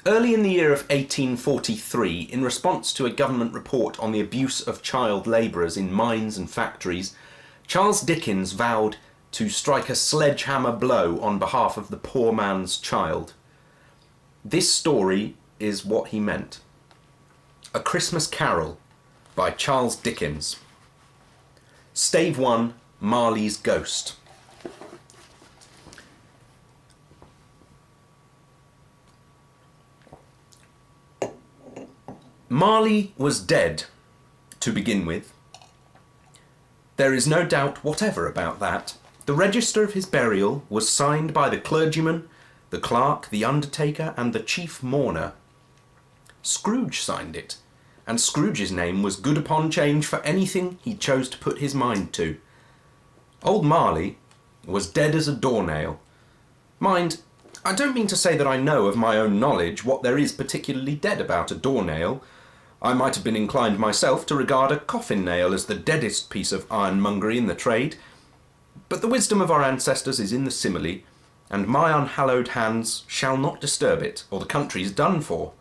Early in the year of 1843, in response to a government report on the abuse of child labourers in mines and factories, Charles Dickens vowed to strike a sledgehammer blow on behalf of the poor man's child. This story is what he meant. A Christmas Carol by Charles Dickens. Stave 1, Marley's Ghost. Marley was dead, to begin with. There is no doubt whatever about that. The register of his burial was signed by the clergyman, the clerk, the undertaker, and the chief mourner. Scrooge signed it, and Scrooge's name was good upon change for anything he chose to put his mind to. Old Marley was dead as a doornail. Mind, I don't mean to say that I know of my own knowledge what there is particularly dead about a doornail. I might have been inclined myself to regard a coffin nail as the deadest piece of ironmongery in the trade, but the wisdom of our ancestors is in the simile, and my unhallowed hands shall not disturb it, or the country's done for.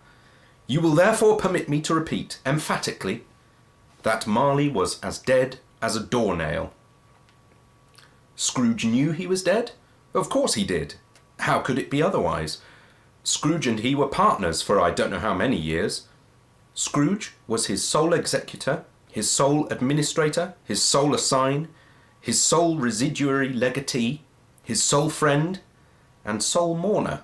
You will therefore permit me to repeat, emphatically, that Marley was as dead as a doornail. Scrooge knew he was dead? Of course he did. How could it be otherwise? Scrooge and he were partners for I don't know how many years. Scrooge was his sole executor, his sole administrator, his sole assign, his sole residuary legatee, his sole friend, and sole mourner.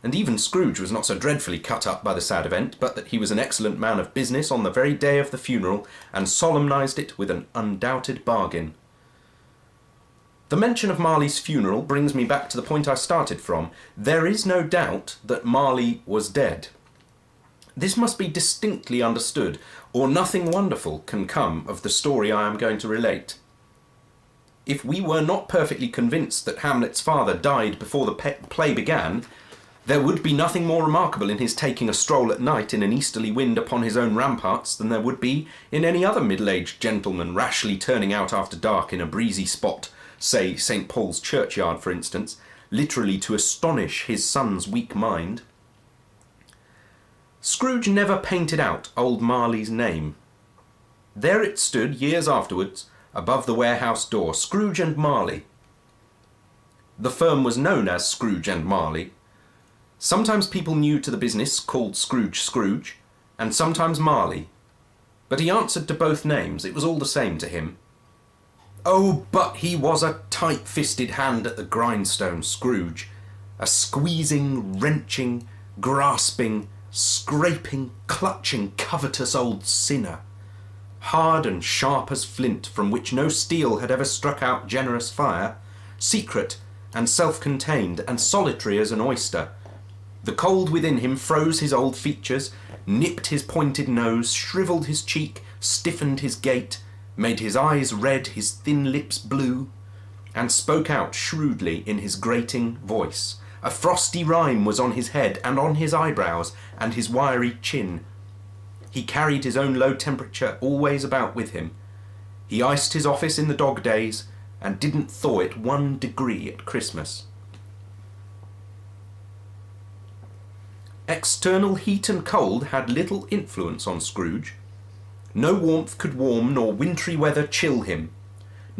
And even Scrooge was not so dreadfully cut up by the sad event, but that he was an excellent man of business on the very day of the funeral, and solemnised it with an undoubted bargain. The mention of Marley's funeral brings me back to the point I started from. There is no doubt that Marley was dead. This must be distinctly understood, or nothing wonderful can come of the story I am going to relate. If we were not perfectly convinced that Hamlet's father died before the play began, there would be nothing more remarkable in his taking a stroll at night in an easterly wind upon his own ramparts than there would be in any other middle-aged gentleman rashly turning out after dark in a breezy spot, say St. Paul's churchyard for instance, literally to astonish his son's weak mind. Scrooge never painted out old Marley's name. There it stood years afterwards, above the warehouse door, Scrooge and Marley. The firm was known as Scrooge and Marley. Sometimes people new to the business called Scrooge Scrooge, and sometimes Marley. But he answered to both names, it was all the same to him. Oh, but he was a tight-fisted hand at the grindstone, Scrooge. A squeezing, wrenching, grasping, scraping, clutching, covetous old sinner, hard and sharp as flint, from which no steel had ever struck out generous fire, secret and self-contained and solitary as an oyster. The cold within him froze his old features, nipped his pointed nose, shrivelled his cheek, stiffened his gait, made his eyes red, his thin lips blue, and spoke out shrewdly in his grating voice. A frosty rime was on his head and on his eyebrows and his wiry chin. He carried his own low temperature always about with him. He iced his office in the dog days and didn't thaw it 1 degree at Christmas. External heat and cold had little influence on Scrooge. No warmth could warm nor wintry weather chill him.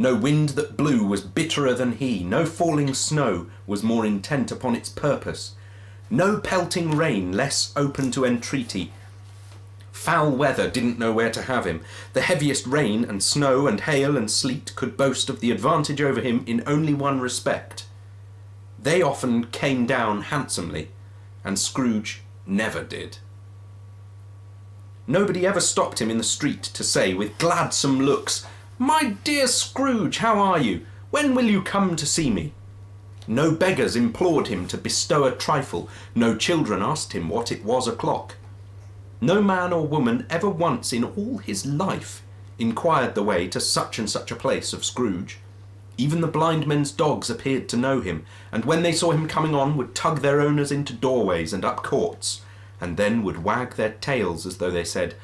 No wind that blew was bitterer than he, no falling snow was more intent upon its purpose, no pelting rain less open to entreaty. Foul weather didn't know where to have him. The heaviest rain and snow and hail and sleet could boast of the advantage over him in only one respect. They often came down handsomely, and Scrooge never did. Nobody ever stopped him in the street to say with gladsome looks, "My dear Scrooge, how are you? When will you come to see me?" No beggars implored him to bestow a trifle. No children asked him what it was o'clock. No man or woman ever once in all his life inquired the way to such and such a place of Scrooge. Even the blind men's dogs appeared to know him, and when they saw him coming on would tug their owners into doorways and up courts, and then would wag their tails as though they said,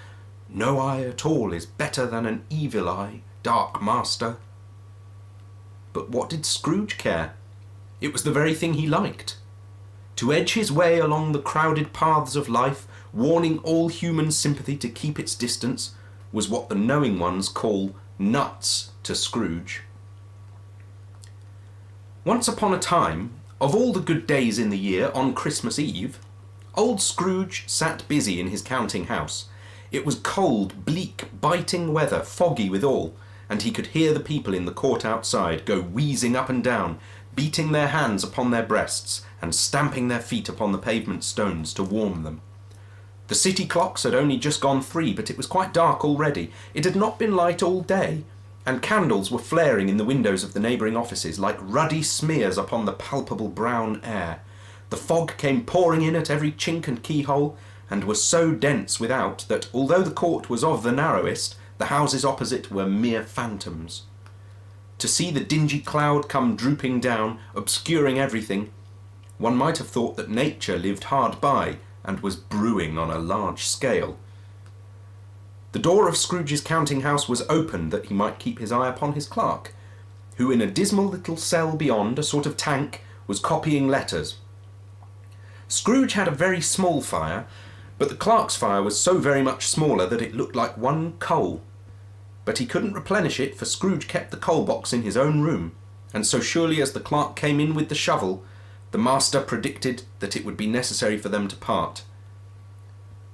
"No eye at all is better than an evil eye, dark master." But what did Scrooge care? It was the very thing he liked. To edge his way along the crowded paths of life, warning all human sympathy to keep its distance, was what the knowing ones call nuts to Scrooge. Once upon a time, of all the good days in the year, on Christmas Eve, old Scrooge sat busy in his counting house. It was cold, bleak, biting weather, foggy withal, and he could hear the people in the court outside go wheezing up and down, beating their hands upon their breasts and stamping their feet upon the pavement stones to warm them. The city clocks had only just gone 3, but it was quite dark already. It had not been light all day, and candles were flaring in the windows of the neighbouring offices like ruddy smears upon the palpable brown air. The fog came pouring in at every chink and keyhole, and was so dense without that, although the court was of the narrowest, the houses opposite were mere phantoms. To see the dingy cloud come drooping down, obscuring everything, one might have thought that nature lived hard by and was brewing on a large scale. The door of Scrooge's counting house was open that he might keep his eye upon his clerk, who in a dismal little cell beyond, a sort of tank, was copying letters. Scrooge had a very small fire, but the clerk's fire was so very much smaller that it looked like one coal. But he couldn't replenish it, for Scrooge kept the coal box in his own room, and so surely as the clerk came in with the shovel, the master predicted that it would be necessary for them to part.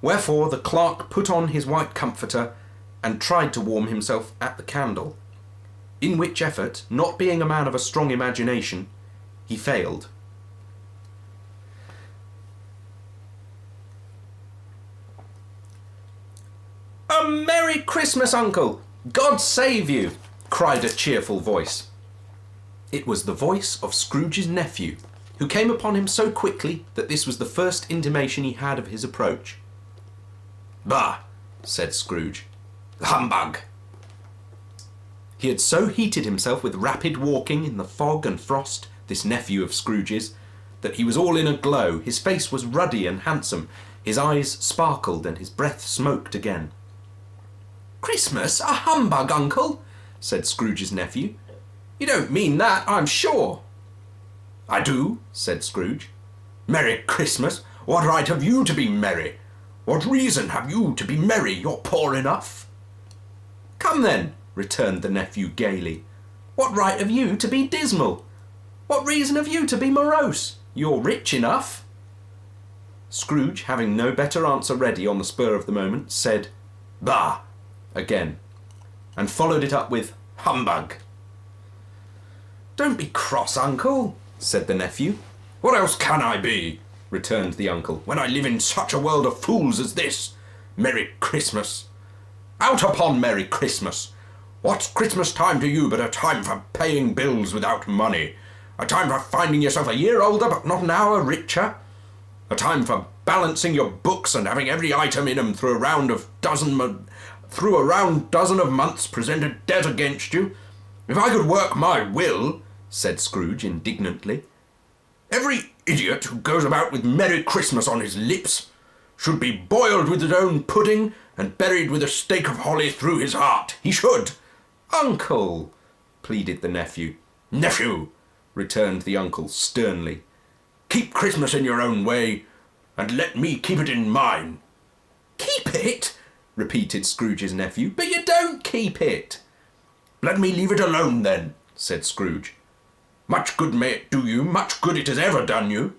Wherefore the clerk put on his white comforter and tried to warm himself at the candle, in which effort, not being a man of a strong imagination, he failed. "A Merry Christmas, Uncle! God save you!" cried a cheerful voice. It was the voice of Scrooge's nephew, who came upon him so quickly that this was the first intimation he had of his approach. "Bah!" said Scrooge. "Humbug!" He had so heated himself with rapid walking in the fog and frost, this nephew of Scrooge's, that he was all in a glow. His face was ruddy and handsome, his eyes sparkled, and his breath smoked again. "Christmas? A humbug, Uncle?" said Scrooge's nephew. "You don't mean that, I'm sure." "I do," said Scrooge. "Merry Christmas! What right have you to be merry? What reason have you to be merry? You're poor enough." "Come then," returned the nephew gaily. "What right have you to be dismal? What reason have you to be morose? You're rich enough." Scrooge, having no better answer ready on the spur of the moment, said, "Bah!" again, and followed it up with "Humbug." "Don't be cross, Uncle," said the nephew. "What else can I be?" returned the uncle, "when I live in such a world of fools as this? Merry Christmas! Out upon Merry Christmas! What's Christmas time to you but a time for paying bills without money? A time for finding yourself a year older but not an hour richer? A time for balancing your books and having every item in 'em through a round dozen of months presented debt against you? If I could work my will," said Scrooge indignantly, "every idiot who goes about with Merry Christmas on his lips should be boiled with his own pudding and buried with a stake of holly through his heart. He should." "Uncle," pleaded the nephew. "Nephew," returned the uncle sternly, "keep Christmas in your own way, and let me keep it in mine." "Keep it?" repeated Scrooge's nephew. "But you don't keep it." "Let me leave it alone then," said Scrooge. "Much good may it do you, much good it has ever done you."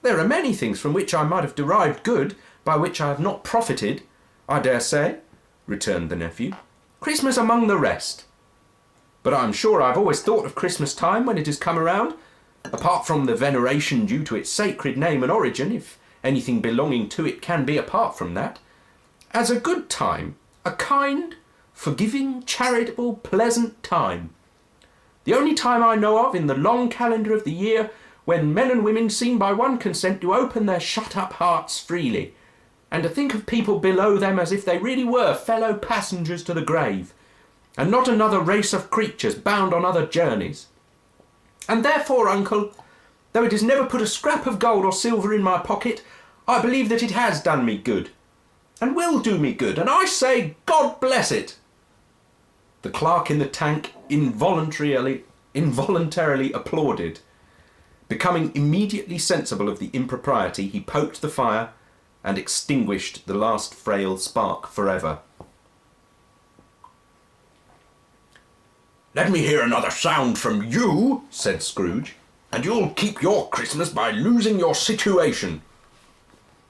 "There are many things from which I might have derived good, by which I have not profited, I dare say," returned the nephew. "Christmas among the rest. But I'm sure I've always thought of Christmas time when it has come around, apart from the veneration due to its sacred name and origin, if anything belonging to it can be apart from that, as a good time, a kind, forgiving, charitable, pleasant time. The only time I know of in the long calendar of the year when men and women seem by one consent to open their shut-up hearts freely, and to think of people below them as if they really were fellow passengers to the grave, and not another race of creatures bound on other journeys. And therefore, Uncle, though it has never put a scrap of gold or silver in my pocket, I believe that it has done me good, and will do me good, and I say, God bless it." The clerk in the tank involuntarily applauded, Becoming immediately sensible of the impropriety, he poked the fire and extinguished the last frail spark forever. "Let me hear another sound from you," said Scrooge, "and you'll keep your Christmas by losing your situation.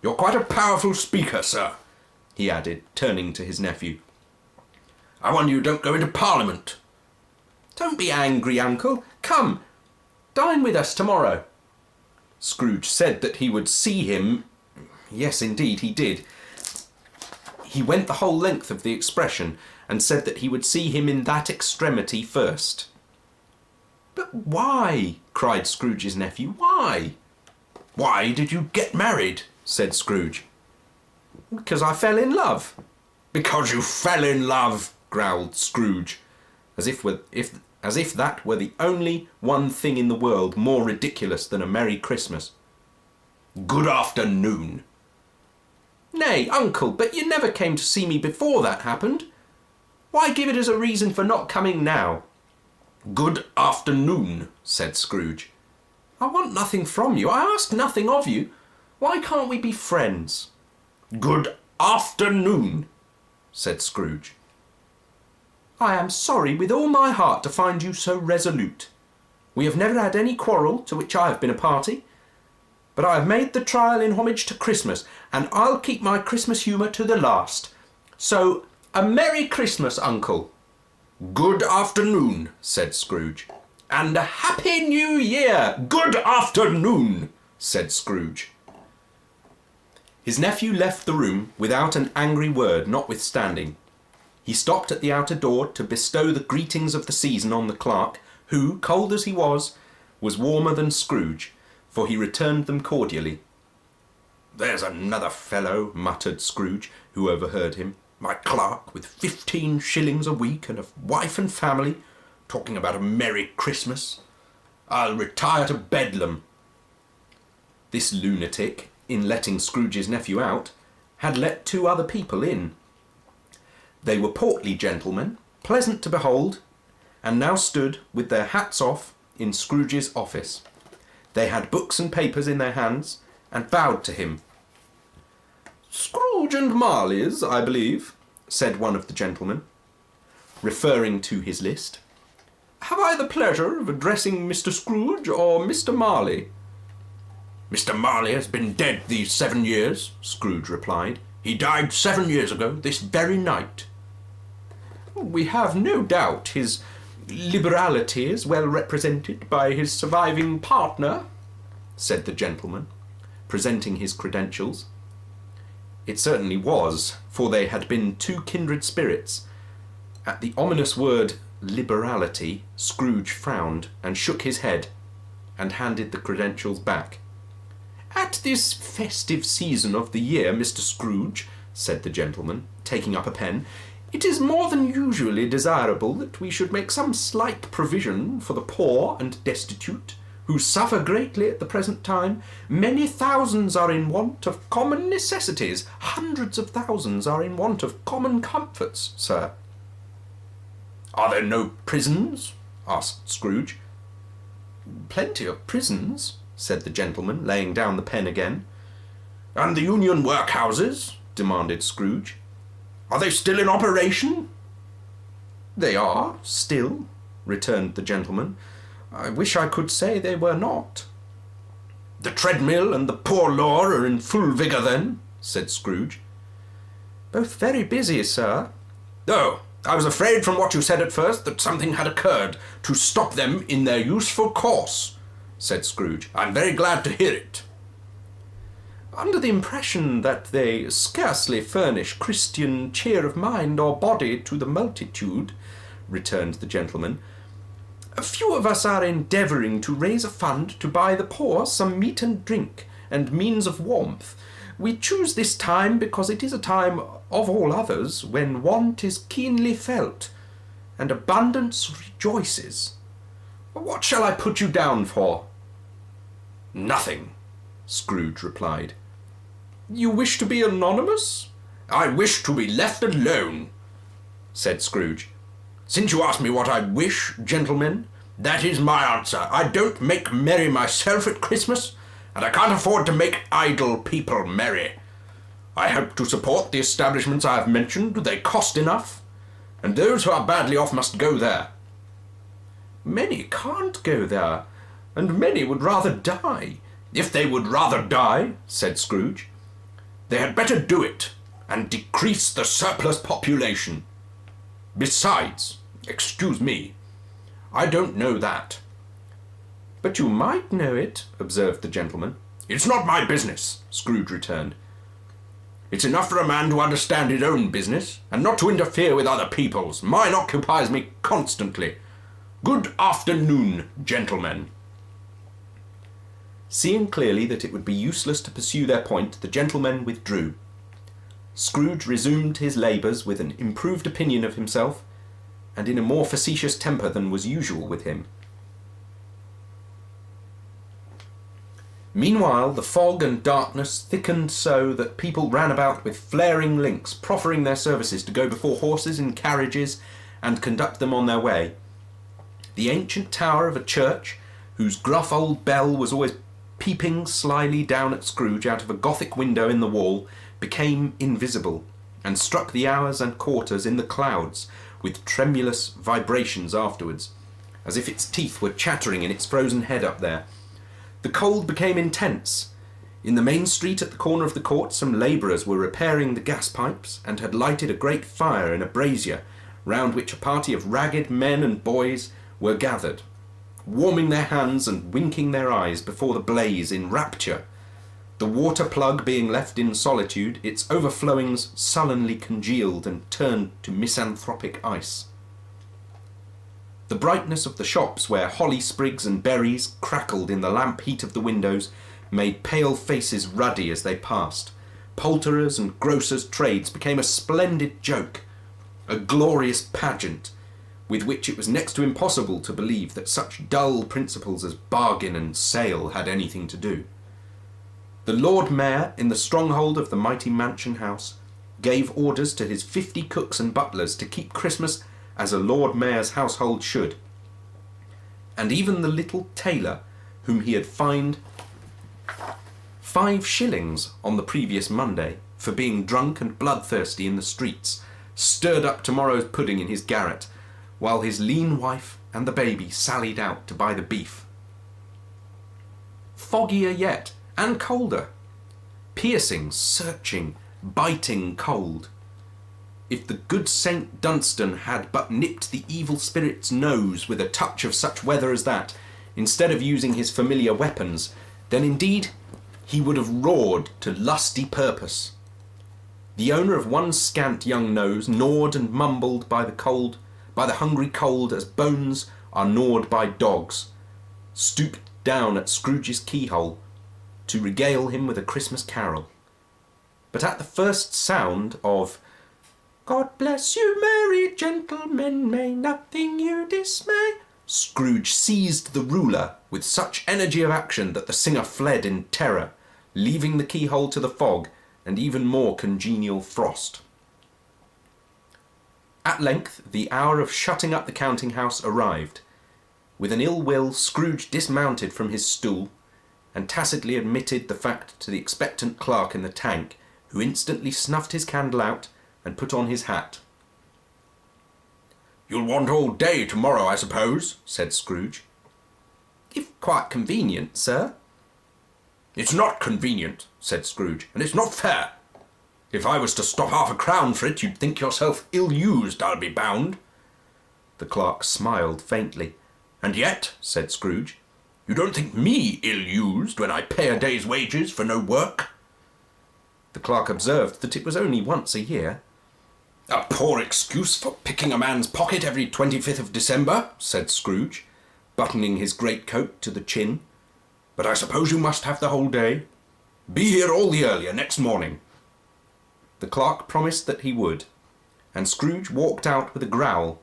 You're quite a powerful speaker, sir," he added, turning to his nephew. "I wonder you don't go into Parliament." "Don't be angry, Uncle. Come, dine with us tomorrow." Scrooge said that he would see him. Yes, indeed, he did. He went the whole length of the expression, and said that he would see him in that extremity first. "But why?" cried Scrooge's nephew. "Why?" "Why did you get married?" said Scrooge. "Because I fell in love." "Because you fell in love," growled Scrooge, as if that were the only one thing in the world more ridiculous than a Merry Christmas. "Good afternoon." "Nay, Uncle, but you never came to see me before that happened. Why give it as a reason for not coming now?" "Good afternoon," said Scrooge. "I want nothing from you. I ask nothing of you. Why can't we be friends?" "Good afternoon," said Scrooge. "I am sorry with all my heart to find you so resolute. We have never had any quarrel to which I have been a party, but I have made the trial in homage to Christmas, and I'll keep my Christmas humour to the last. So, a Merry Christmas, Uncle." "Good afternoon," said Scrooge. "And a Happy New Year." "Good afternoon," said Scrooge. His nephew left the room without an angry word notwithstanding. He stopped at the outer door to bestow the greetings of the season on the clerk, who, cold as he was warmer than Scrooge, for he returned them cordially. "There's another fellow," muttered Scrooge, who overheard him. "My clerk, with 15 shillings a week and a wife and family, talking about a Merry Christmas. I'll retire to Bedlam." This lunatic, in letting Scrooge's nephew out, had let 2 other people in. They were portly gentlemen, pleasant to behold, and now stood with their hats off in Scrooge's office. They had books and papers in their hands, and bowed to him. "Scrooge and Marley's, I believe," said one of the gentlemen, referring to his list. "Have I the pleasure of addressing Mr. Scrooge or Mr. Marley?" "Mr. Marley has been dead these 7 years," Scrooge replied. "He died 7 years ago, this very night." "We have no doubt his liberality is well represented by his surviving partner," said the gentleman, presenting his credentials. It certainly was, for they had been 2 kindred spirits. At the ominous word liberality, Scrooge frowned and shook his head, and handed the credentials back. "At this festive season of the year, Mr. Scrooge," said the gentleman, taking up a pen, "it is more than usually desirable that we should make some slight provision for the poor and destitute, who suffer greatly at the present time. Many thousands are in want of common necessities. Hundreds of thousands are in want of common comforts, sir." "Are there no prisons?" asked Scrooge. "Plenty of prisons," said the gentleman, laying down the pen again. "And the Union workhouses?" demanded Scrooge. "Are they still in operation?" "They are, still," returned the gentleman. "I wish I could say they were not." "The treadmill and the poor law are in full vigour then?" said Scrooge. "Both very busy, sir." "Oh, I was afraid from what you said at first that something had occurred to stop them in their useful course," said Scrooge. "I'm very glad to hear it." "Under the impression that they scarcely furnish Christian cheer of mind or body to the multitude," returned the gentleman, "a few of us are endeavouring to raise a fund to buy the poor some meat and drink, and means of warmth. We choose this time because it is a time of all others when want is keenly felt, and abundance rejoices. What shall I put you down for?" "Nothing," Scrooge replied. "You wish to be anonymous?" "I wish to be left alone," said Scrooge. "Since you ask me what I wish, gentlemen, That is my answer. I don't make merry myself at Christmas, and I can't afford to make idle people merry. I help to support the establishments I have mentioned. They cost enough, and those who are badly off must go there. Many can't go there, and many would rather die. If they would rather die, said Scrooge, they had better do it and decrease the surplus population. Besides, excuse me, I don't know that. But you might know it, observed the gentleman. It's not my business, Scrooge returned. It's enough for a man to understand his own business and not to interfere with other people's. Mine occupies me constantly. Good afternoon, gentlemen. Seeing clearly that it would be useless to pursue their point, the gentlemen withdrew. Scrooge resumed his labours with an improved opinion of himself, and in a more facetious temper than was usual with him. Meanwhile, the fog and darkness thickened so that people ran about with flaring links, proffering their services to go before horses in carriages and conduct them on their way. The ancient tower of a church, whose gruff old bell was always peeping slyly down at Scrooge out of a Gothic window in the wall, became invisible, and struck the hours and quarters in the clouds with tremulous vibrations afterwards, as if its teeth were chattering in its frozen head up there. The cold became intense. In the main street at the corner of the court, some labourers were repairing the gas pipes, and had lighted a great fire in a brazier, round which a party of ragged men and boys were gathered, warming their hands and winking their eyes before the blaze in rapture, the water plug being left in solitude, its overflowings sullenly congealed and turned to misanthropic ice. The brightness of the shops, where holly sprigs and berries crackled in the lamp heat of the windows, made pale faces ruddy as they passed. Poulterers' and grocers' trades became a splendid joke, a glorious pageant, with which it was next to impossible to believe that such dull principles as bargain and sale had anything to do. The Lord Mayor, in the stronghold of the mighty mansion house, gave orders to his 50 cooks and butlers to keep Christmas as a Lord Mayor's household should, and even the little tailor, whom he had fined 5 shillings on the previous Monday for being drunk and bloodthirsty in the streets, stirred up tomorrow's pudding in his garret, while his lean wife and the baby sallied out to buy the beef. Foggier yet, and colder. Piercing, searching, biting cold. If the good Saint Dunstan had but nipped the evil spirit's nose with a touch of such weather as that, instead of using his familiar weapons, then indeed he would have roared to lusty purpose. The owner of one scant young nose, gnawed and mumbled by the hungry cold as bones are gnawed by dogs, stooped down at Scrooge's keyhole to regale him with a Christmas carol. But at the first sound of "God bless you, merry gentlemen, may nothing you dismay," Scrooge seized the ruler with such energy of action that the singer fled in terror, leaving the keyhole to the fog and even more congenial frost. At length the hour of shutting up the counting-house arrived. With an ill will, Scrooge dismounted from his stool, and tacitly admitted the fact to the expectant clerk in the tank, who instantly snuffed his candle out and put on his hat. "You'll want all day tomorrow, I suppose," said Scrooge. "If quite convenient, sir." "It's not convenient," said Scrooge, "and it's not fair. If I was to stop £0.50 for it, you'd think yourself ill-used, I'll be bound." The clerk smiled faintly. "And yet," said Scrooge, "you don't think me ill-used when I pay a day's wages for no work?" The clerk observed that it was only once a year. "A poor excuse for picking a man's pocket every 25th of December," said Scrooge, buttoning his greatcoat to the chin. "But I suppose you must have the whole day. Be here all the earlier next morning." The clerk promised that he would, and Scrooge walked out with a growl.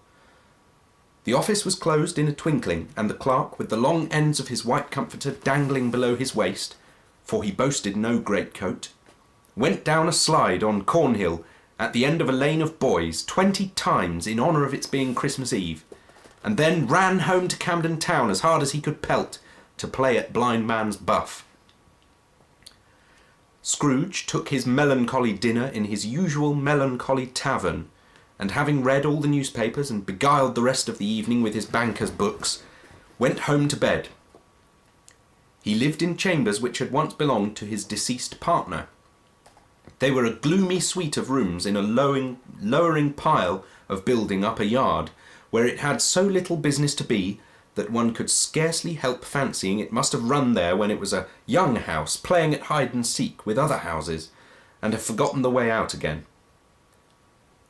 The office was closed in a twinkling, and the clerk, with the long ends of his white comforter dangling below his waist, for he boasted no greatcoat, went down a slide on Cornhill at the end of a lane of boys 20 times in honour of its being Christmas Eve, and then ran home to Camden Town as hard as he could pelt to play at blind man's buff. Scrooge took his melancholy dinner in his usual melancholy tavern, and having read all the newspapers and beguiled the rest of the evening with his banker's books, went home to bed. He lived in chambers which had once belonged to his deceased partner. They were a gloomy suite of rooms in a lowering pile of building up a yard, where it had so little business to be that one could scarcely help fancying it must have run there when it was a young house playing at hide-and-seek with other houses, and have forgotten the way out again.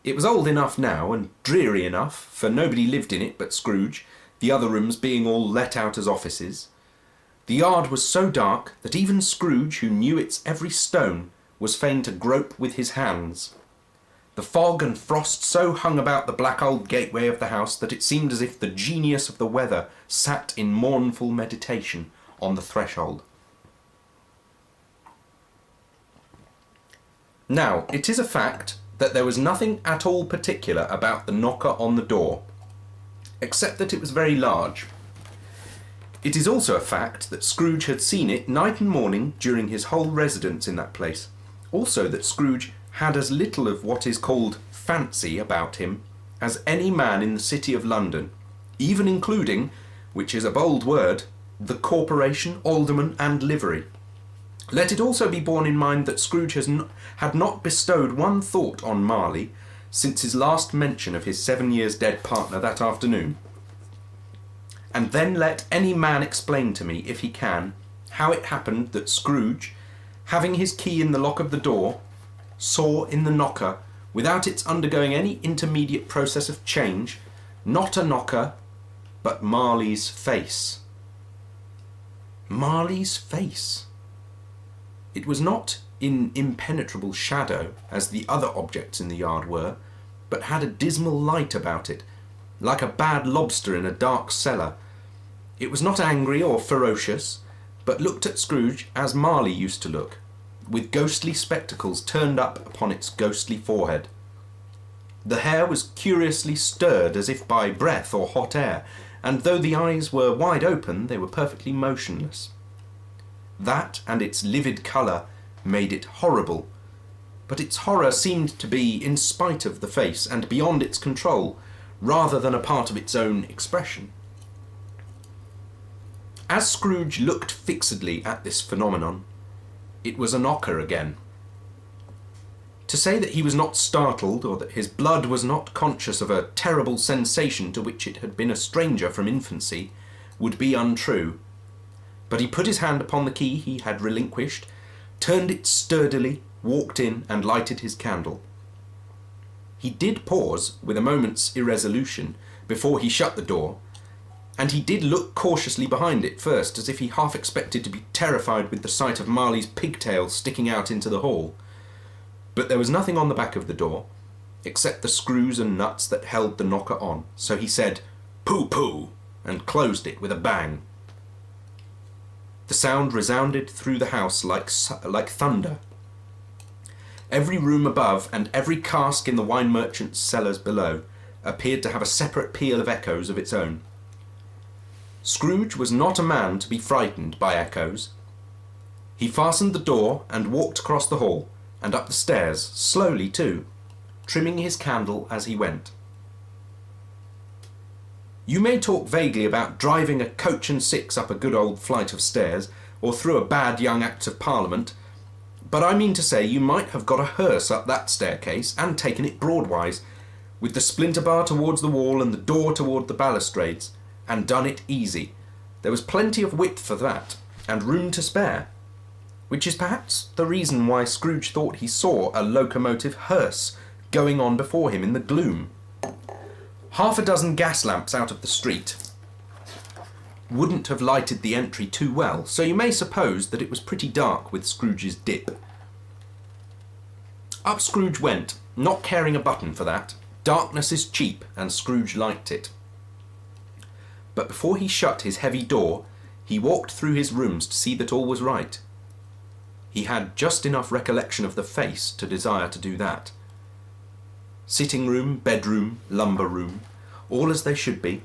It was old enough now, and dreary enough, for nobody lived in it but Scrooge, the other rooms being all let out as offices. The yard was so dark that even Scrooge, who knew its every stone, was fain to grope with his hands. The fog and frost so hung about the black old gateway of the house that it seemed as if the genius of the weather sat in mournful meditation on the threshold. Now, it is a fact that there was nothing at all particular about the knocker on the door, except that it was very large. It is also a fact that Scrooge had seen it night and morning during his whole residence in that place. Also that Scrooge had as little of what is called fancy about him as any man in the city of London, even including, which is a bold word, the corporation, alderman, and livery. Let it also be borne in mind that Scrooge had not bestowed one thought on Marley since his last mention of his 7 years dead partner that afternoon. And then let any man explain to me, if he can, how it happened that Scrooge, having his key in the lock of the door, saw in the knocker, without its undergoing any intermediate process of change, not a knocker, but Marley's face. Marley's face. It was not in impenetrable shadow, as the other objects in the yard were, but had a dismal light about it, like a bad lobster in a dark cellar. It was not angry or ferocious, but looked at Scrooge as Marley used to look, with ghostly spectacles turned up upon its ghostly forehead. The hair was curiously stirred as if by breath or hot air, and though the eyes were wide open, they were perfectly motionless. That and its livid colour made it horrible, but its horror seemed to be in spite of the face and beyond its control, rather than a part of its own expression. As Scrooge looked fixedly at this phenomenon, it was a knocker again. To say that he was not startled, or that his blood was not conscious of a terrible sensation to which it had been a stranger from infancy, would be untrue. But he put his hand upon the key he had relinquished, turned it sturdily, walked in, and lighted his candle. He did pause, with a moment's irresolution, before he shut the door, and he did look cautiously behind it first, as if he half expected to be terrified with the sight of Marley's pigtail sticking out into the hall. But there was nothing on the back of the door, except the screws and nuts that held the knocker on, so he said, "Pooh-pooh," and closed it with a bang. The sound resounded through the house like thunder. Every room above and every cask in the wine merchant's cellars below appeared to have a separate peal of echoes of its own. Scrooge was not a man to be frightened by echoes. He fastened the door and walked across the hall and up the stairs, slowly too, trimming his candle as he went. You may talk vaguely about driving a coach and six up a good old flight of stairs, or through a bad young Act of Parliament, but I mean to say you might have got a hearse up that staircase and taken it broadwise, with the splinter bar towards the wall and the door toward the balustrades, and done it easy. There was plenty of width for that, and room to spare, which is perhaps the reason why Scrooge thought he saw a locomotive hearse going on before him in the gloom. Half a dozen gas lamps out of the street wouldn't have lighted the entry too well, so you may suppose that it was pretty dark with Scrooge's dip. Up Scrooge went, not caring a button for that. Darkness is cheap, and Scrooge liked it. But before he shut his heavy door, he walked through his rooms to see that all was right. He had just enough recollection of the face to desire to do that. Sitting room, bedroom, lumber room, all as they should be,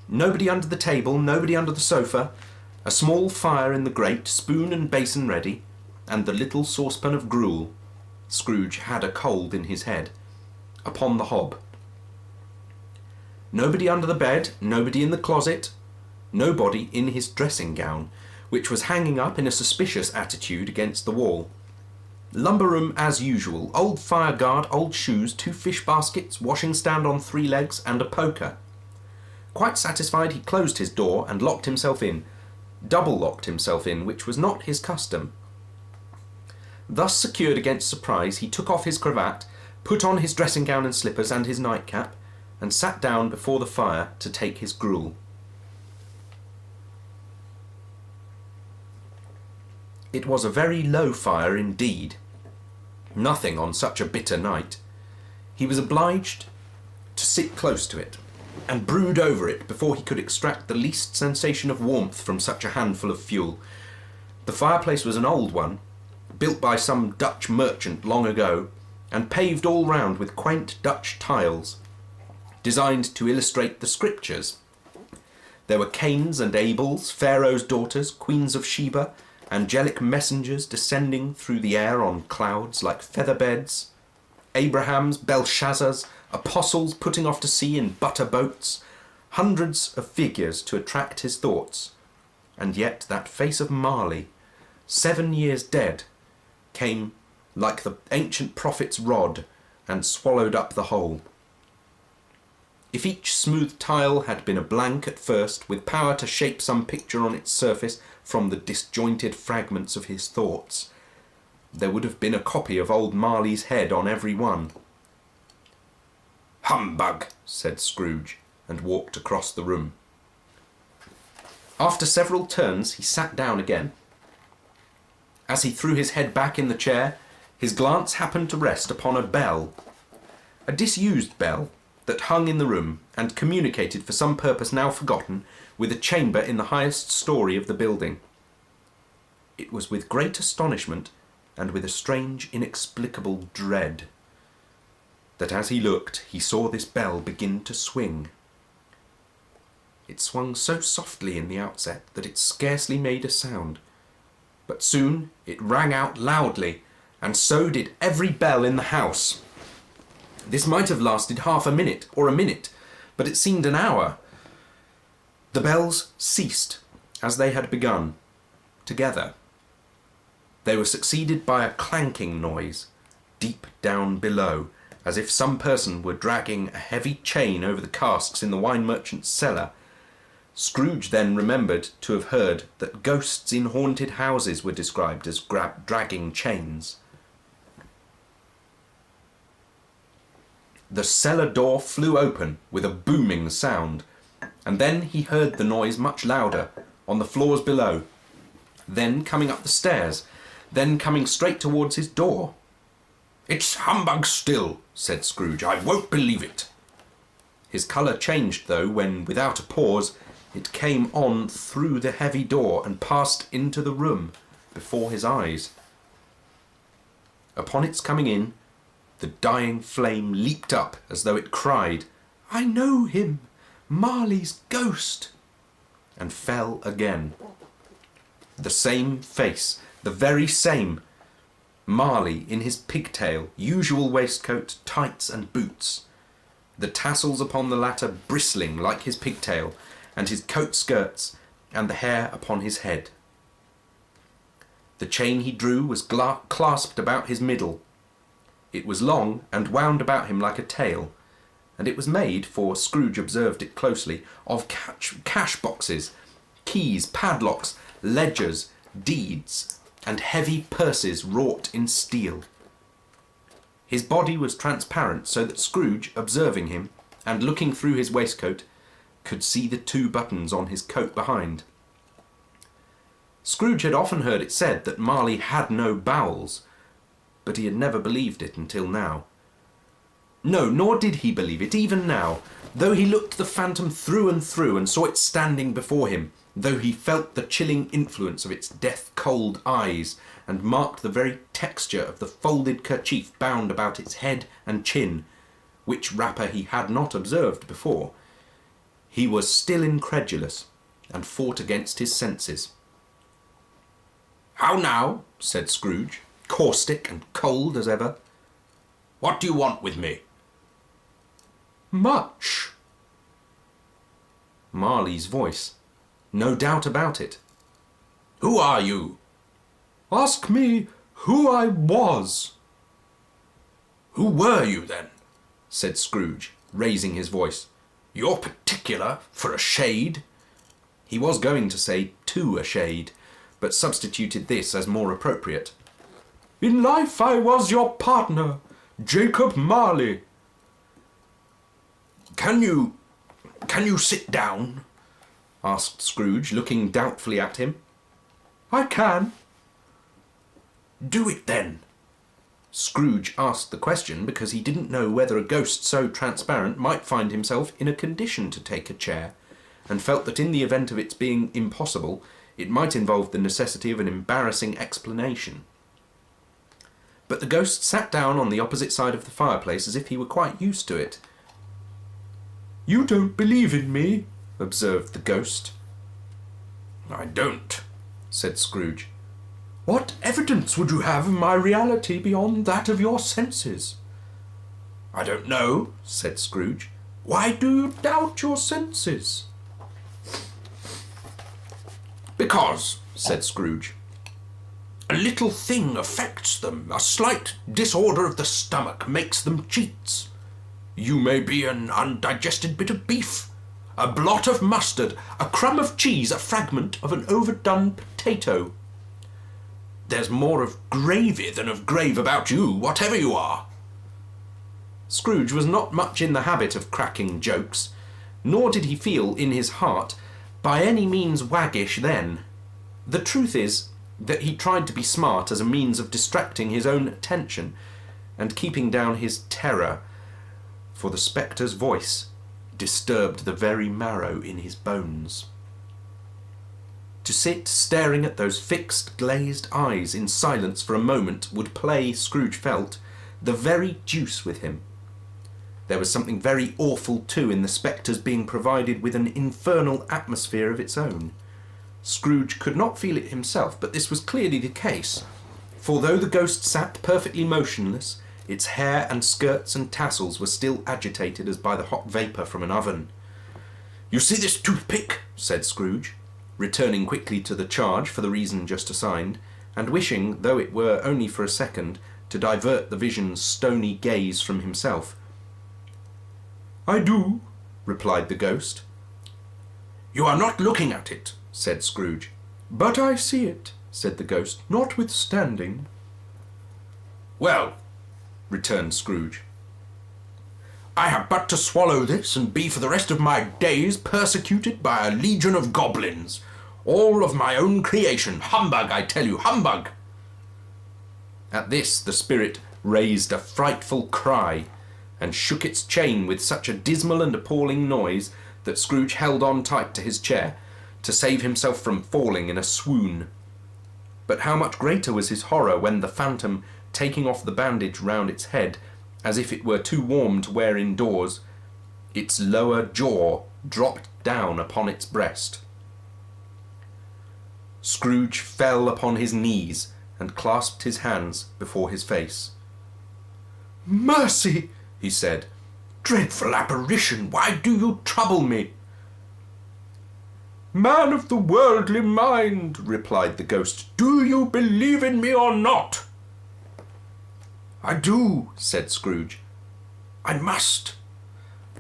Nobody under the table, nobody under the sofa, a small fire in the grate, spoon and basin ready, and the little saucepan of gruel (Scrooge had a cold in his head) upon the hob. Nobody under the bed, nobody in the closet, nobody in his dressing gown, which was hanging up in a suspicious attitude against the wall. Lumber room as usual, old fire guard, old shoes, 2 fish baskets, washing stand on 3 legs, and a poker. Quite satisfied, he closed his door and locked himself in, double locked himself in, which was not his custom. Thus secured against surprise, he took off his cravat, put on his dressing gown and slippers and his nightcap, and sat down before the fire to take his gruel. It was a very low fire indeed. Nothing on such a bitter night. He was obliged to sit close to it and brood over it before he could extract the least sensation of warmth from such a handful of fuel. The fireplace was an old one, built by some Dutch merchant long ago, and paved all round with quaint Dutch tiles, designed to illustrate the scriptures. There were Cains and Abels, Pharaoh's daughters, queens of Sheba, angelic messengers descending through the air on clouds like feather beds, Abrahams, Belshazzars, apostles putting off to sea in butter boats, hundreds of figures to attract his thoughts. And yet that face of Marley, 7 years dead, came like the ancient prophet's rod and swallowed up the whole. If each smooth tile had been a blank at first, with power to shape some picture on its surface from the disjointed fragments of his thoughts, there would have been a copy of old Marley's head on every one. "Humbug," said Scrooge, and walked across the room. After several turns, he sat down again. As he threw his head back in the chair, his glance happened to rest upon a bell, a disused bell that hung in the room and communicated for some purpose now forgotten with a chamber in the highest story of the building. It was with great astonishment and with a strange, inexplicable dread that as he looked, he saw this bell begin to swing. It swung so softly in the outset that it scarcely made a sound, but soon it rang out loudly, and so did every bell in the house. This might have lasted half a minute or a minute, but it seemed an hour. The bells ceased as they had begun, together. They were succeeded by a clanking noise, deep down below, as if some person were dragging a heavy chain over the casks in the wine merchant's cellar. Scrooge then remembered to have heard that ghosts in haunted houses were described as dragging chains. The cellar door flew open with a booming sound, and then he heard the noise much louder, on the floors below, then coming up the stairs, then coming straight towards his door. "It's humbug still," said Scrooge. "I won't believe it." His colour changed, though, when, without a pause, it came on through the heavy door and passed into the room before his eyes. Upon its coming in, the dying flame leaped up as though it cried, "I know him, Marley's ghost," and fell again. The same face, the very same. Marley in his pigtail, usual waistcoat, tights and boots, the tassels upon the latter bristling like his pigtail, and his coat skirts, and the hair upon his head. The chain he drew was clasped about his middle. It was long and wound about him like a tail, and it was made, for Scrooge observed it closely, of cash boxes, keys, padlocks, ledgers, deeds, and heavy purses wrought in steel. His body was transparent, so that Scrooge, observing him, and looking through his waistcoat, could see the 2 buttons on his coat behind. Scrooge had often heard it said that Marley had no bowels, but he had never believed it until now. No, nor did he believe it even now, though he looked the phantom through and saw it standing before him, though he felt the chilling influence of its death-cold eyes, and marked the very texture of the folded kerchief bound about its head and chin, which wrapper he had not observed before. He was still incredulous, and fought against his senses. "How now?" said Scrooge, caustic and cold as ever. "What do you want with me?" "Much." Marley's voice. No doubt about it. "Who are you?" "Ask me who I was." "Who were you, then?" said Scrooge, raising his voice. "You're particular for a shade." He was going to say to a shade, but substituted this as more appropriate. "In life I was your partner, Jacob Marley." Can you sit down?" asked Scrooge, looking doubtfully at him. "I can." "Do it, then." Scrooge asked the question because he didn't know whether a ghost so transparent might find himself in a condition to take a chair, and felt that in the event of its being impossible, it might involve the necessity of an embarrassing explanation. But the ghost sat down on the opposite side of the fireplace as if he were quite used to it. "You don't believe in me," observed the ghost. "I don't," said Scrooge. "What evidence would you have of my reality beyond that of your senses?" "I don't know," said Scrooge. "Why do you doubt your senses?" "Because," said Scrooge, "a little thing affects them. A slight disorder of the stomach makes them cheats. You may be an undigested bit of beef, a blot of mustard, a crumb of cheese, a fragment of an overdone potato. There's more of gravy than of grave about you, whatever you are." Scrooge was not much in the habit of cracking jokes, nor did he feel in his heart by any means waggish then. The truth is that he tried to be smart as a means of distracting his own attention and keeping down his terror, for the spectre's voice disturbed the very marrow in his bones. To sit staring at those fixed, glazed eyes in silence for a moment would play, Scrooge felt, the very deuce with him. There was something very awful, too, in the spectre's being provided with an infernal atmosphere of its own. Scrooge could not feel it himself, but this was clearly the case, for though the ghost sat perfectly motionless, its hair and skirts and tassels were still agitated as by the hot vapour from an oven. "You see this toothpick?" said Scrooge, returning quickly to the charge for the reason just assigned, and wishing, though it were only for a second, to divert the vision's stony gaze from himself. "I do," replied the ghost. "You are not looking at it," said Scrooge. "But I see it," said the ghost, "notwithstanding." "Well," returned Scrooge, "I have but to swallow this and be for the rest of my days persecuted by a legion of goblins, all of my own creation. Humbug, I tell you, humbug!" At this the spirit raised a frightful cry, and shook its chain with such a dismal and appalling noise that Scrooge held on tight to his chair to save himself from falling in a swoon. But how much greater was his horror when the phantom, taking off the bandage round its head, as if it were too warm to wear indoors, its lower jaw dropped down upon its breast. Scrooge fell upon his knees and clasped his hands before his face. "Mercy!" he said. "Dreadful apparition, why do you trouble me?" "Man of the worldly mind," replied the ghost, "do you believe in me or not?" "I do," said Scrooge. "I must.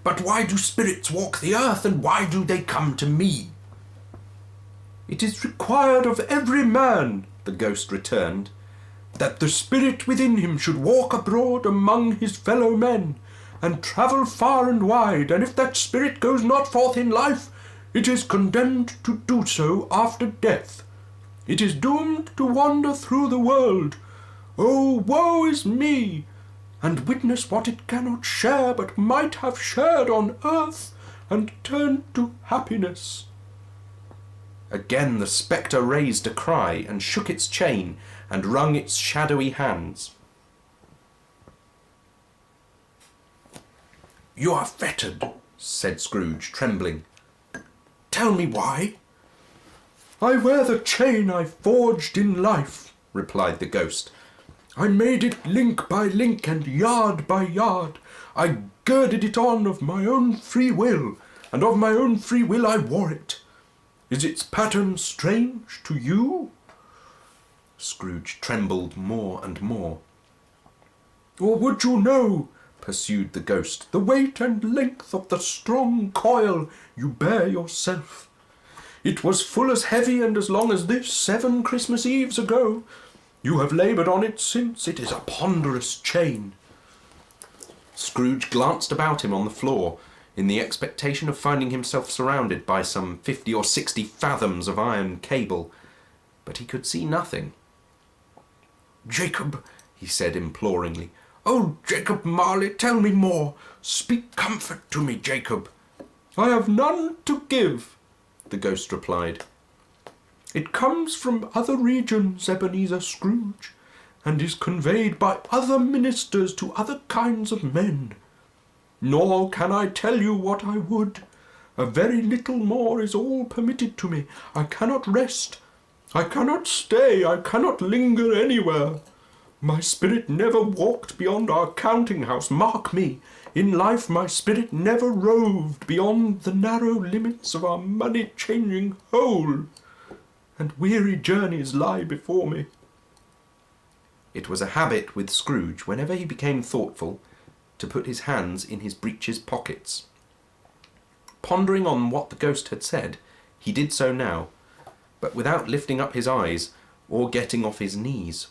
But why do spirits walk the earth, and why do they come to me?" "It is required of every man," the ghost returned, "that the spirit within him should walk abroad among his fellow men, and travel far and wide, and if that spirit goes not forth in life, it is condemned to do so after death. It is doomed to wander through the world. Oh, woe is me! And witness what it cannot share, but might have shared on earth, and turned to happiness." Again the spectre raised a cry, and shook its chain, and wrung its shadowy hands. "You are fettered," said Scrooge, trembling. Tell me why." "I wear the chain I forged in life," replied the ghost. "I made it link by link and yard by yard. I girded it on of my own free will, and of my own free will I wore it. Is its pattern strange to you?" Scrooge trembled more and more. "Or would you know," pursued the ghost, "the weight and length of the strong coil you bear yourself? It was full as heavy and as long as this 7 Christmas Eves ago. You have laboured on it since. It is a ponderous chain." Scrooge glanced about him on the floor, in the expectation of finding himself surrounded by some 50 or 60 fathoms of iron cable, but he could see nothing. "Jacob," he said imploringly. "Oh, Jacob Marley, tell me more. Speak comfort to me, Jacob." "I have none to give," the ghost replied. "It comes from other regions, Ebenezer Scrooge, and is conveyed by other ministers to other kinds of men. Nor can I tell you what I would. A very little more is all permitted to me. I cannot rest. I cannot stay. I cannot linger anywhere. My spirit never walked beyond our counting-house. Mark me, in life my spirit never roved beyond the narrow limits of our money-changing hole, and weary journeys lie before me." It was a habit with Scrooge, whenever he became thoughtful, to put his hands in his breeches pockets. Pondering on what the ghost had said, he did so now, but without lifting up his eyes or getting off his knees.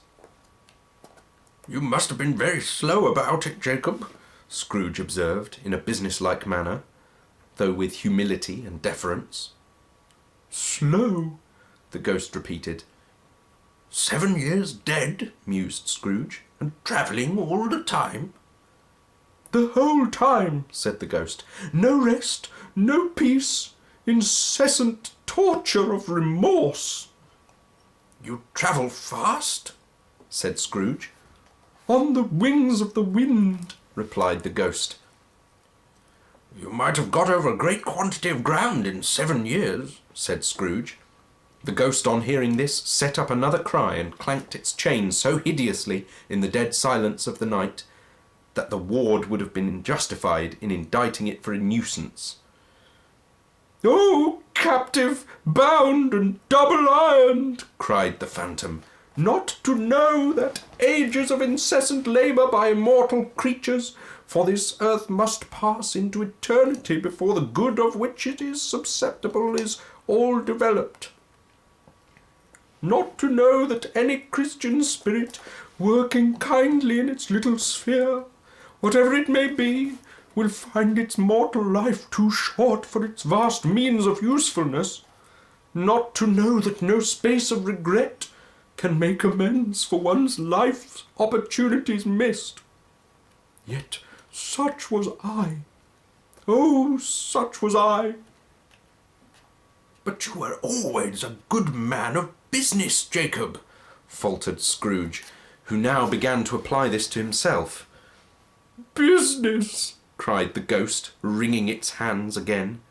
"You must have been very slow about it, Jacob," Scrooge observed in a business-like manner, though with humility and deference. "Slow," the ghost repeated. 7 years dead," mused Scrooge. "and travelling all the time." "The whole time," said the ghost. "No rest, no peace, incessant torture of remorse." "You travel fast?" said Scrooge. "On the wings of the wind," replied the ghost. "You might have got over a great quantity of ground in 7 years," said Scrooge. The ghost, on hearing this, set up another cry and clanked its chain so hideously in the dead silence of the night that the ward would have been justified in indicting it for a nuisance. "Oh, captive, bound and double-ironed," cried the phantom, "not to know that ages of incessant labour by immortal creatures for this earth must pass into eternity before the good of which it is susceptible is all developed. Not to know that any Christian spirit, working kindly in its little sphere, whatever it may be, will find its mortal life too short for its vast means of usefulness. Not to know that no space of regret can make amends for one's life's opportunities missed. Yet such was I. Oh, such was I." "But you were always a good man of business, Jacob," faltered Scrooge, who now began to apply this to himself. "Business!" cried the ghost, wringing its hands again.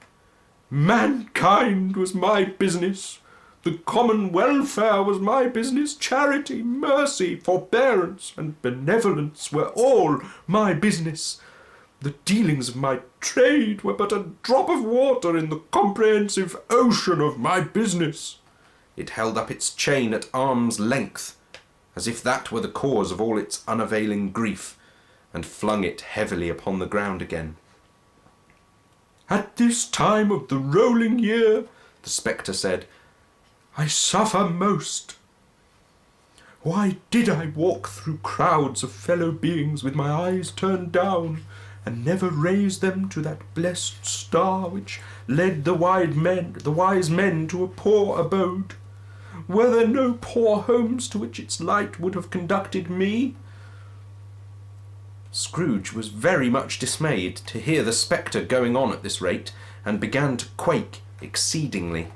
"Mankind was my business. The common welfare was my business. Charity, mercy, forbearance, and benevolence were all my business. The dealings of my trade were but a drop of water in the comprehensive ocean of my business." It held up its chain at arm's length, as if that were the cause of all its unavailing grief, and flung it heavily upon the ground again. "At this time of the rolling year," the spectre said, "I suffer most. Why did I walk through crowds of fellow beings with my eyes turned down, and never raise them to that blessed star which led the wise men to a poor abode? Were there no poor homes to which its light would have conducted me?" Scrooge was very much dismayed to hear the spectre going on at this rate, and began to quake exceedingly.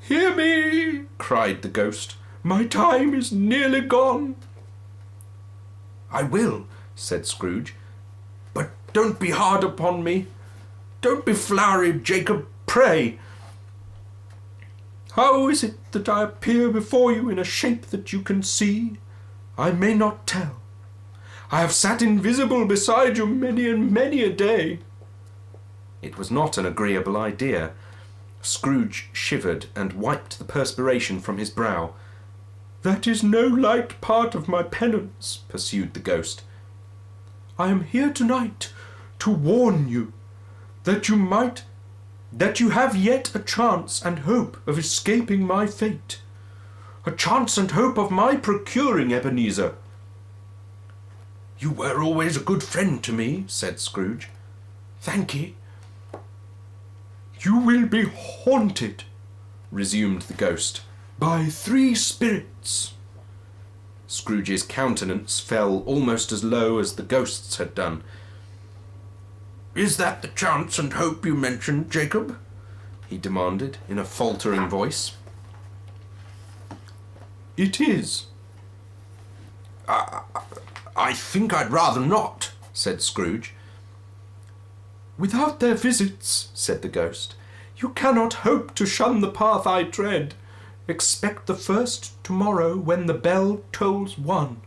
"Hear me!" cried the ghost. "My time is nearly gone." "I will," said Scrooge. "But don't be hard upon me. Don't be flowery, Jacob. Pray, how is it that I appear before you in a shape that you can see? I may not tell. I have sat invisible beside you many and many a day." It was not an agreeable idea. Scrooge shivered and wiped the perspiration from his brow. "That is no light part of my penance," pursued the ghost. "I am here tonight to warn you that you have yet a chance and hope of escaping my fate. A chance and hope of my procuring Ebenezer." "You were always a good friend to me," said Scrooge. "Thank ye." "You will be haunted," resumed the ghost, "by 3 spirits." Scrooge's countenance fell almost as low as the ghost's had done. "Is that the chance and hope you mentioned, Jacob?" he demanded in a faltering voice. "It is." I think I'd rather not," said Scrooge. "Without their visits," said the ghost, "you cannot hope to shun the path I tread. Expect the first tomorrow when the bell tolls 1.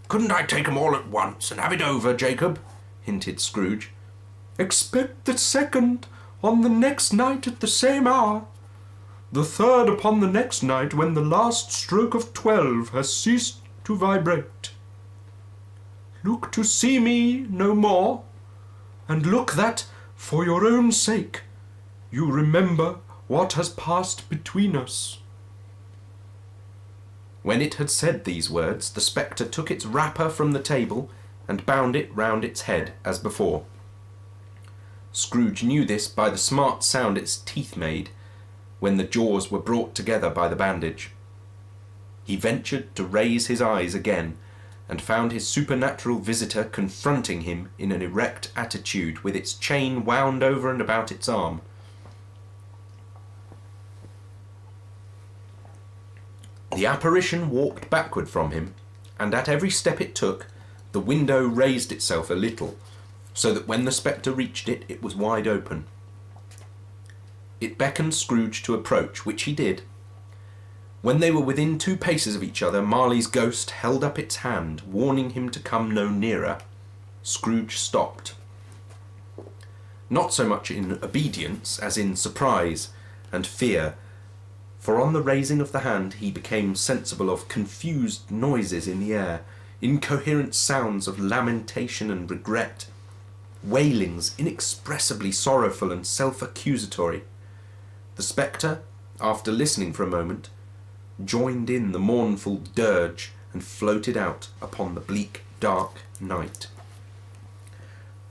"Couldn't I take 'em all at once and have it over, Jacob?" hinted Scrooge. "Expect the second on the next night at the same hour. The third upon the next night when the last stroke of 12 has ceased to vibrate. Look to see me no more, and look that, for your own sake, you remember what has passed between us." When it had said these words, the spectre took its wrapper from the table and bound it round its head as before. Scrooge knew this by the smart sound its teeth made when the jaws were brought together by the bandage. He ventured to raise his eyes again and found his supernatural visitor confronting him in an erect attitude with its chain wound over and about its arm. The apparition walked backward from him, and at every step it took, the window raised itself a little, so that when the spectre reached it, it was wide open. It beckoned Scrooge to approach, which he did. When they were within 2 paces of each other, Marley's ghost held up its hand, warning him to come no nearer. Scrooge stopped. Not so much in obedience as in surprise and fear, for on the raising of the hand he became sensible of confused noises in the air, incoherent sounds of lamentation and regret, wailings inexpressibly sorrowful and self-accusatory. The spectre, after listening for a moment, joined in the mournful dirge and floated out upon the bleak, dark night.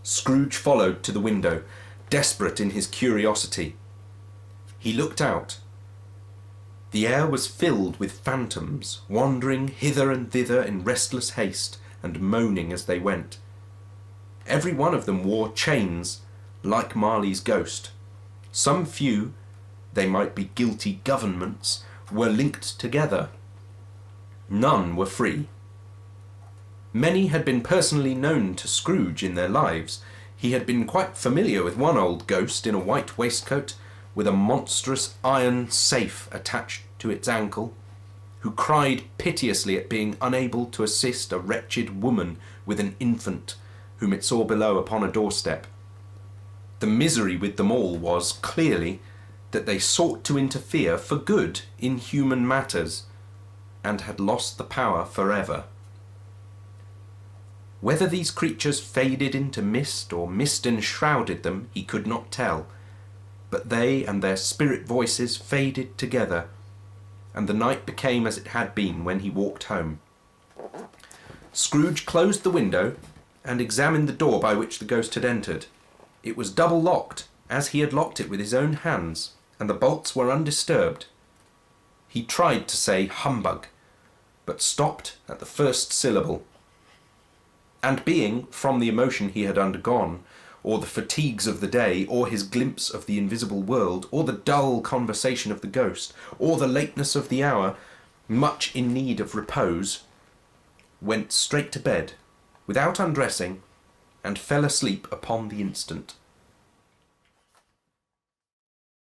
Scrooge followed to the window, desperate in his curiosity. He looked out. The air was filled with phantoms, wandering hither and thither in restless haste and moaning as they went. Every one of them wore chains, like Marley's ghost. Some few, they might be guilty governments, were linked together. None were free. Many had been personally known to Scrooge in their lives. He had been quite familiar with one old ghost in a white waistcoat, with a monstrous iron safe attached to its ankle, who cried piteously at being unable to assist a wretched woman with an infant, whom it saw below upon a doorstep. The misery with them all was, clearly, that they sought to interfere for good in human matters, and had lost the power forever. Whether these creatures faded into mist or mist enshrouded them, he could not tell, but they and their spirit voices faded together, and the night became as it had been when he walked home. Scrooge closed the window and examined the door by which the ghost had entered. It was double locked, as he had locked it with his own hands, and the bolts were undisturbed. He tried to say humbug, but stopped at the first syllable. And being, from the emotion he had undergone, or the fatigues of the day, or his glimpse of the invisible world, or the dull conversation of the ghost, or the lateness of the hour, much in need of repose, went straight to bed, without undressing, and fell asleep upon the instant.